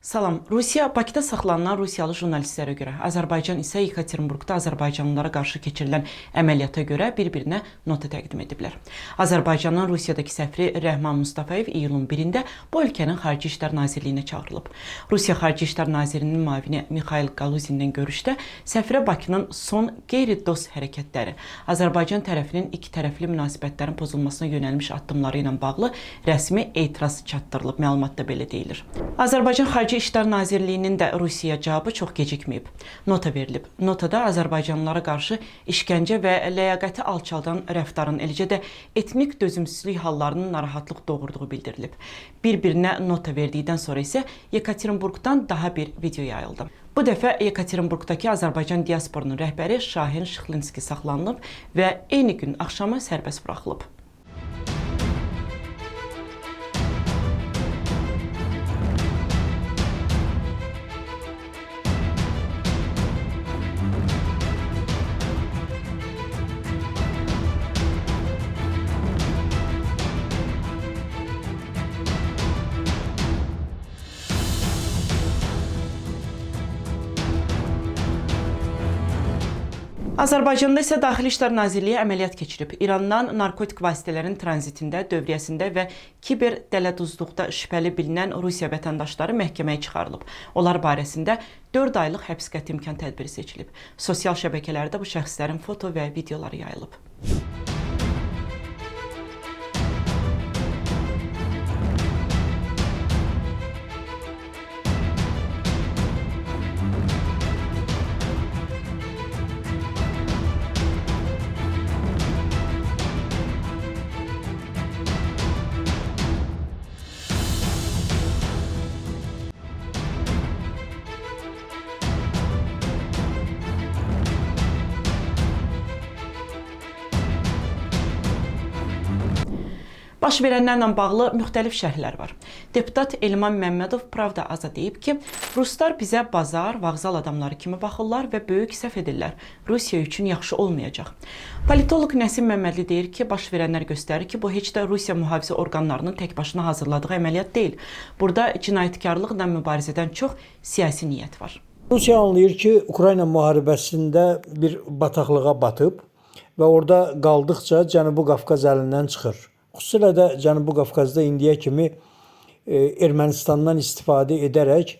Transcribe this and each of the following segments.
Salam. Rusiya Bakıda saxlanılan Rusiyalı jurnalistlərə görə, Azərbaycan isə Yekaterinburqda Azərbaycanlılara qarşı keçirilən əməliyyata görə bir-birinə nota təqdim ediblər. Azərbaycanın Rusiyadakı səfiri Rəhman Mustafayev iyulun 1-də bu ölkənin Xarici İşlər Nazirliyinə çağırılıb. Rusiya Xarici İşlər Nazirinin müavini Mikhail Galuzinlə görüşdə səfirə Bakının son qeyri-dost hərəkətləri, Azərbaycan tərəfinin iki tərəfli münasibətlərin pozulmasına yönəlmiş addımları ilə bağlı rəsmi etiraz çatdırılıb. Məlumatda belə deyilir. Azərbaycan Xarici İşlər Nazirliyinin də Rusiyaya cavabı çox gecikməyib. Nota verilib. Notada Azərbaycanlılara qarşı işgəncə və ləyaqəti alçaldan rəftarın, eləcə də etnik dözümsüzlük hallarının narahatlıq doğurduğu bildirilib. Bir-birinə nota verdikdən sonra isə Yekaterinburqdan daha bir video yayıldı. Bu dəfə Yekaterinburqdakı Azərbaycan diasporunun rəhbəri Şahin Şıxlinski saxlanılıb və eyni gün axşamı sərbəst buraxılıb. Azərbaycanda isə Daxili İşlər Nazirliyi əməliyyat keçirib. İrandan narkotik vasitələrin tranzitində, dövriyyəsində və kiber dələduzluqda şübhəli bilinən Rusiya vətəndaşları məhkəməyə çıxarılıb. Onlar barəsində 4 aylıq həbs qəti imkan tədbiri seçilib. Sosial şəbəkələrdə bu şəxslərin foto və videoları yayılıb. Baş verənlərlə bağlı müxtəlif şərhlər var. Deputat Elman Məmmədov Pravda Aza deyib ki, Ruslar bizə bazar, vağzal adamları kimi baxırlar və böyük səhv edirlər. Rusiya üçün yaxşı olmayacaq. Politoloq Nəsim Məmmədli deyir ki, baş verənlər göstərir ki, bu heç də Rusiya mühafizə orqanlarının tək başına hazırladığı əməliyyat deyil. Burada cinayətkarlıqla mübarizədən çox siyasi niyyət var. Rusiya anlayır ki, Ukrayna müharibəsində bir bataqlığa batıb və orada qaldıqca Cənubi Qafqaz əlindən çıxır. Xüsusilə də Cənubi Qafqazda indiyə kimi Ermənistandan istifadə edərək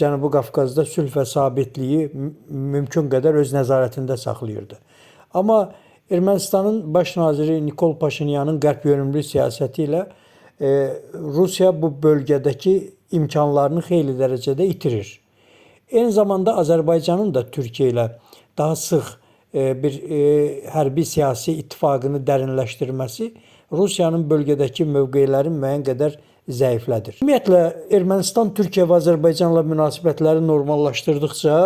Cənubi Qafqazda sülh və sabitliyi mümkün qədər öz nəzarətində saxlayırdı. Amma Ermənistanın baş naziri Nikol Paşinyanın qərb yönümlü siyasəti ilə Rusiya bu bölgədəki imkanlarını xeyli dərəcədə itirir. Eyni zamanda Azərbaycanın da Türkiyə ilə daha sıx bir hərbi siyasi ittifaqını dərinləşdirməsi Rusiyanın bölgədəki mövqelərini müəyyən qədər zəiflədir. Ümumiyyətlə, Ermənistan, Türkiyə və Azərbaycanla münasibətləri normallaşdırdıqca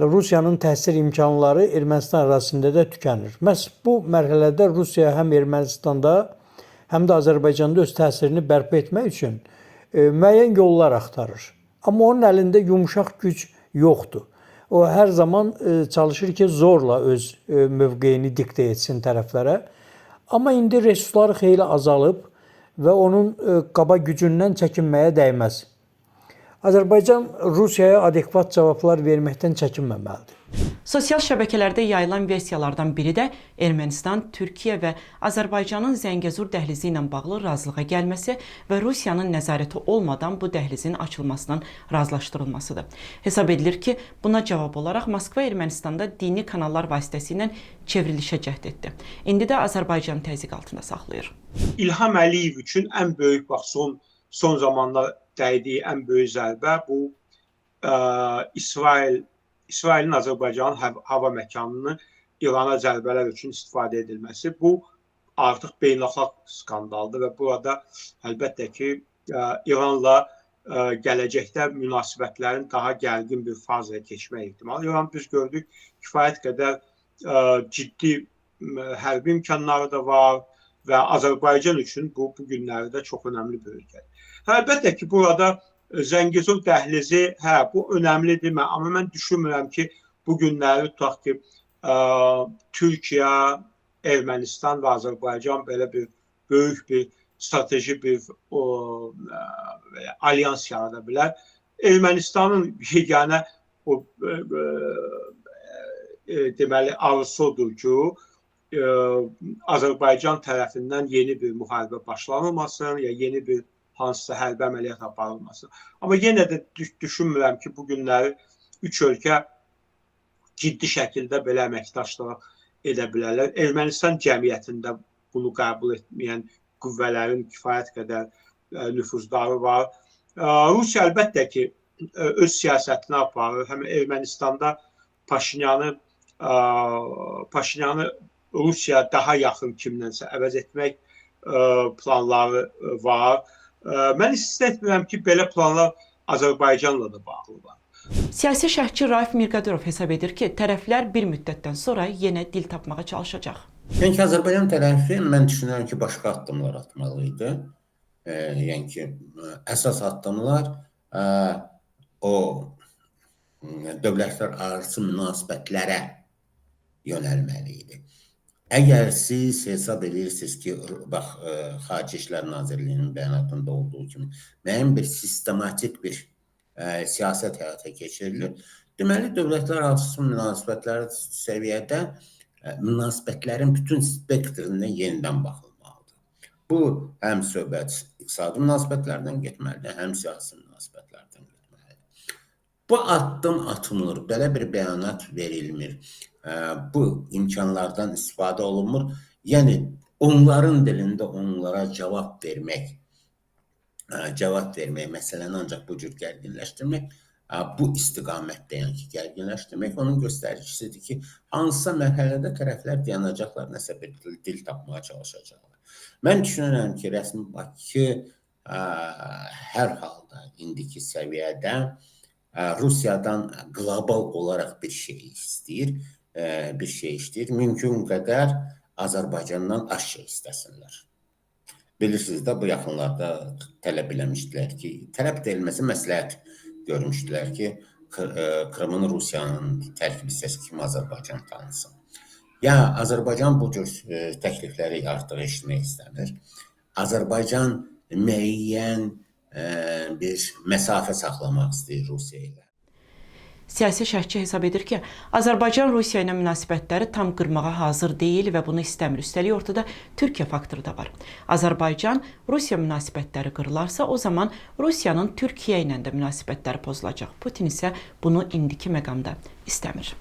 Rusiyanın təsir imkanları Ermənistan ərazisində də tükənir. Məhz bu mərhələdə Rusiya həm Ermənistanda, həm də Azərbaycanda öz təsirini bərpa etmək üçün müəyyən yollar axtarır. Amma onun əlində yumuşaq güc yoxdur. O hər zaman çalışır ki, zorla öz mövqeyini diktə etsin tərəflərə. Amma indi resursları xeyli azalıb və onun qaba gücündən çəkinməyə dəyməz. Azərbaycan Rusiyaya adekvat cavablar verməkdən çəkinməməlidir. Sosial şəbəkələrdə yayılan versiyalardan biri də Ermənistan, Türkiyə və Azərbaycanın Zəngəzur dəhlizi ilə bağlı razılığa gəlməsi və Rusiyanın nəzarəti olmadan bu dəhlizin açılmasından razılaşdırılmasıdır. Hesab edilir ki, buna cavab olaraq Moskva Ermənistanda dini kanallar vasitəsilə çevrilişə cəhd etdi. İndi də Azərbaycanı təzyiq altında saxlayır. İlham Əliyev üçün ən böyük, son zamanlar dəydiyi ən böyük zərbə bu İsrailin Azərbaycanın hava məkanını İrana zərbələr üçün istifadə edilməsi. Bu artıq beynəlxalq skandaldır və burada əlbəttə ki, İranla gələcəkdə münasibətlərin daha gərgin bir fazaya keçmək ehtimalı. İran biz gördük, kifayət qədər ciddi hərbi imkanları da var və Azərbaycan üçün bu günlərdə çox önəmli bir ölkədir. Əlbəttə ki, burada Zəngəzur dəhlizi, bu önəmlidir, amma mən düşünmürəm ki, bu günləri tutaq ki, Türkiyə, Ermənistan və Azərbaycan belə bir böyük bir strateji bir alyans yarada bilər. Ermənistanın yeganə o deməli arzusudur ki, Azərbaycan tərəfindən yeni bir müharibə başlanılmasın, ya yeni bir hansısa hərbi əməliyyat aparılmasın. Amma yenə də düşünmürəm ki, bu günləri üç ölkə ciddi şəkildə belə əməkdaşlıq edə bilərlər. Ermənistan cəmiyyətində bunu qəbul etməyən qüvvələrin kifayət qədər nüfuzları var. Rusiya əlbəttə ki, öz siyasətini aparır. Həm Ermənistanda Paşinyanı Rusiya daha yaxın kimlənsə əvəz etmək planları var. Mən istə etmirəm ki, belə planlar Azərbaycanla da bağlılar. Siyasi şərhçi Raif Mirqadırov hesab edir ki, tərəflər bir müddətdən sonra yenə dil tapmağa çalışacaq. Yəni ki, Azərbaycan tərəfi mən düşünürəm ki, başqa addımlar atmalı idi. Yəni ki, əsas addımlar o dövlətlər arası münasibətlərə yönəlməli idi. Əgər siz hesab edirsiniz ki, bax, Xarici İşlər Nazirliyinin bəyanatında olduğu kimi müəyyən bir sistematik bir siyasət həyata keçirilir, deməli, dövlətlər arası münasibətlər səviyyədə münasibətlərin bütün spektrindən yenidən baxılmalıdır. Bu, həm söhbət iqtisadi münasibətlərdən getməlidir, həm siyasi münasibətlərdən getməlidir. Bu addım atılır, belə bir bəyanat verilmir. Bu imkanlardan istifadə olunmur. Yəni, onların dilində onlara cavab vermək, məsələni ancaq bu cür gərginləşdirmək, bu istiqamətdə, yəni ki, gərginləşdirmək onun göstəricisidir ki, hansısa mərhələdə tərəflər dayanacaqlar, nəsə bir dil tapmağa çalışacaqlar. Mən düşünürəm ki, rəsmi Bakı hər halda indiki səviyyədə Rusiyadan qlobal olaraq bir şey istəyir, mümkün qədər Azərbaycandan az şey istəsinlər. Bilirsiniz də, bu yaxınlarda tələb eləmişdilər ki, tələb edilməsi məsləhət görmüşdülər ki, Krımın Rusiyanın tərkib hissəsi kimi Azərbaycan tanısın. Ya, Azərbaycan bu cür təklifləri artıq eşitmək istəmir. Azərbaycan müəyyən bir məsafə saxlamaq istəyir Rusiya ilə. Siyasi şərhçi hesab edir ki, Azərbaycan Rusiya ilə münasibətləri tam qırmağa hazır deyil və bunu istəmir. Üstəlik ortada Türkiyə faktoru da var. Azərbaycan Rusiya münasibətləri qırılarsa, o zaman Rusiyanın Türkiyə ilə də münasibətləri pozulacaq. Putin isə bunu indiki məqamda istəmir.